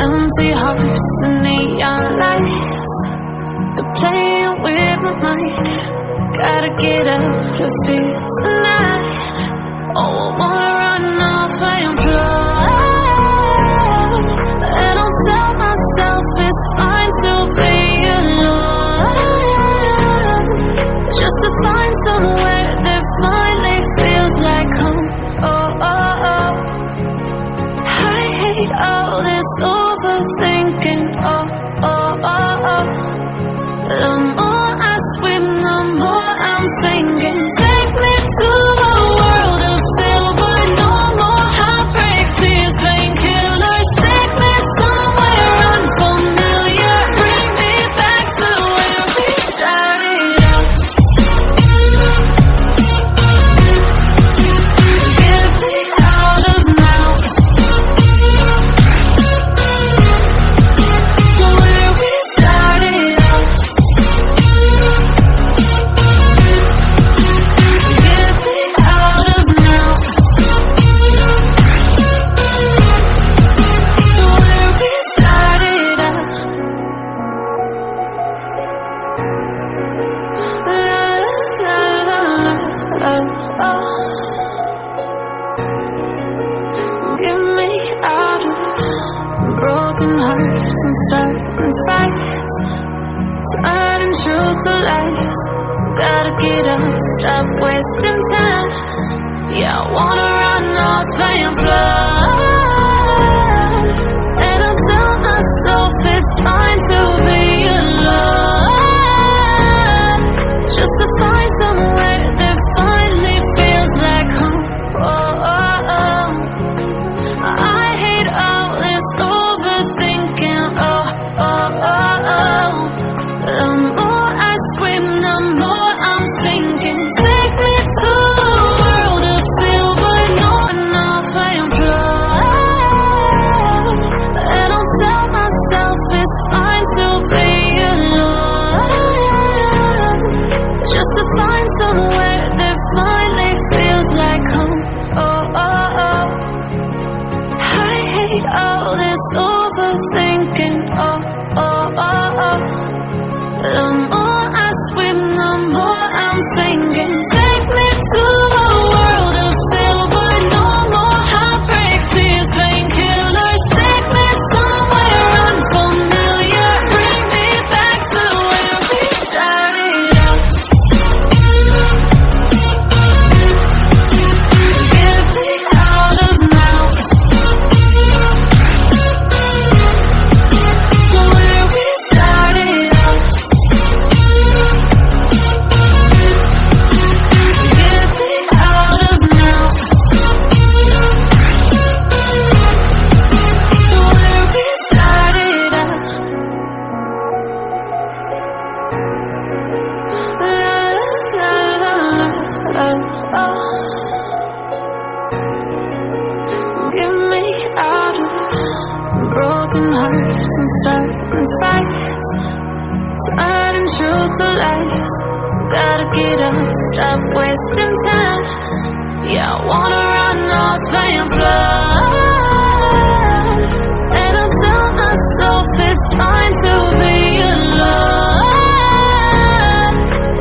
empty hearts and neon lights. They're playing with my mind. Gotta get out of here tonight. Oh, I wanna run off and fly. And I'll tell myself it's fine to be alone, just to find somewhere that finally feels like home. Oh, oh, oh. I hate all this overthinking. Oh, oh, oh, oh. The more I swim, the more I'm sinking. Take me to a world of silver. No more heartbreaks, tears, painkillers. Take me somewhere unfamiliar. Bring me back to where we started out. Get me out of now. To where we started out. Get me out of now. To where we started out. La la la la, oh. Get me out of broken hearts and starting fights, turning truth to lies. Gotta get up, stop wasting time. Yeah, I wanna run off and fly. And I'll tell myself it's fine to be alone, just to find somewhere that finally feels like home. Oh, oh, oh. I hate all this overthinking. Oh, oh, oh, oh. The more I swim, the more I'm thinking. Take me to a world of silver. No, enough and fly. And I'll tell myself it's fine to be alone, just to find somewhere that finally feels like home. Oh, oh, oh. I hate all this overthinking. Oh, oh, oh, oh. The more I swim, the more I'm sinking. Take me to a world of silver. No more heartbreaks, tears, painkillers. Take me somewhere unfamiliar. Bring me back to where we started out. Get me out of now. To where we started out. Get me out of now. To where we started out. La la la la, oh. Get me out of broken hearts and starting fights, turning truth to lies. Gotta get up, stop wasting time. Yeah, I wanna run off and fly. And I'll tell myself it's fine to be alone,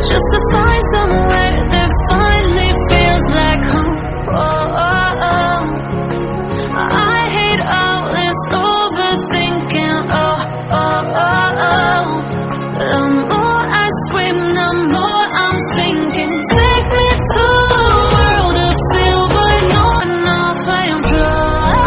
just to find somewhere that finally feels like home. Oh, oh, oh. I hate all this overthinking. Oh, oh, oh, oh. The more I swim, the more I'm thinking. Take me to a world of silver. No, enough and fly.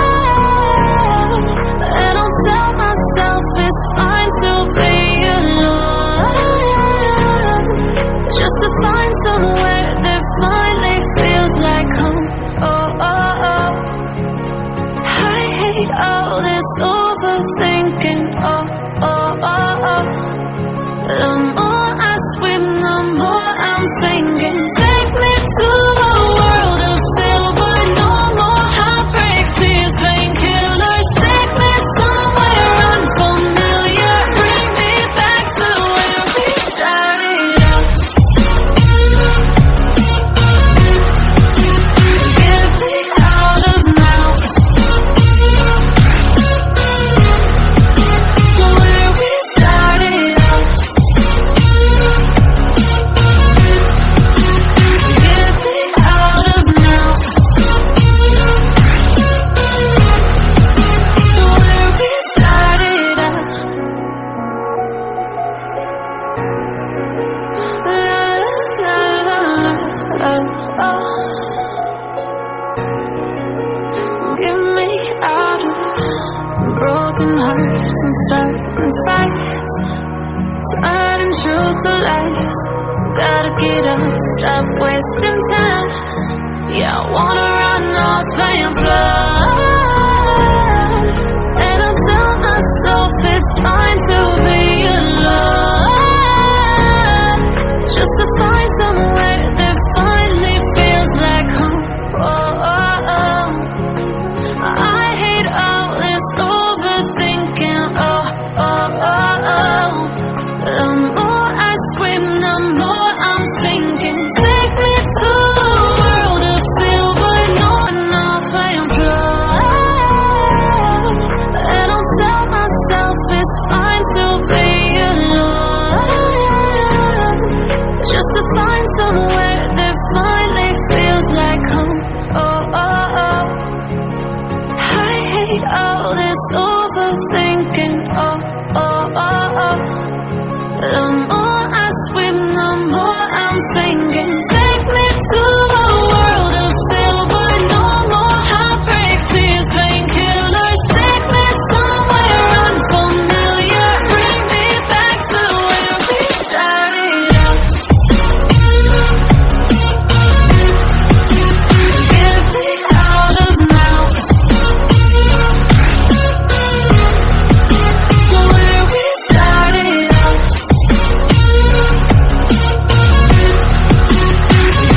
hearts and starting fights, turning truth to lies. Gotta get up, stop wasting time. Yeah, I wanna run off and fly. And I tell myself it's fine to be alone, just to find somewhere that finally feels like home. Oh, oh, oh. I hate all this overthinking. Oh, oh, oh, oh. The more I scream, the more I'm thinking. Take me to a world of silver, no and fly. And I'll tell myself it's fine to be alone, just to find somewhere that finally feels like home. Oh, oh, oh. I hate all this overthinking. Oh, oh, oh, oh. The more I swim, the more I'm sinking. Take me to a world of silver, no more heartbreaks, tears, painkillers. Take me somewhere unfamiliar, bring me back to where we started out. Get me out of now, to where we started out.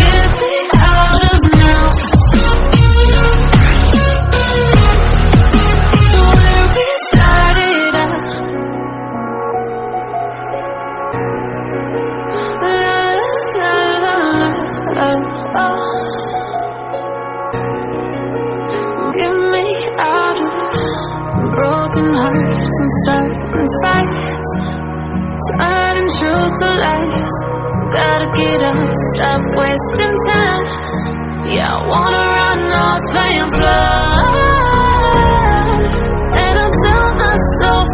Get me out of now, to where we started out. La, la, la, la, oh. Get me out of broken hearts and starting fights, turning truth to lies. Gotta get up, stop wasting time. Yeah, I wanna run off and fly. And I tell myself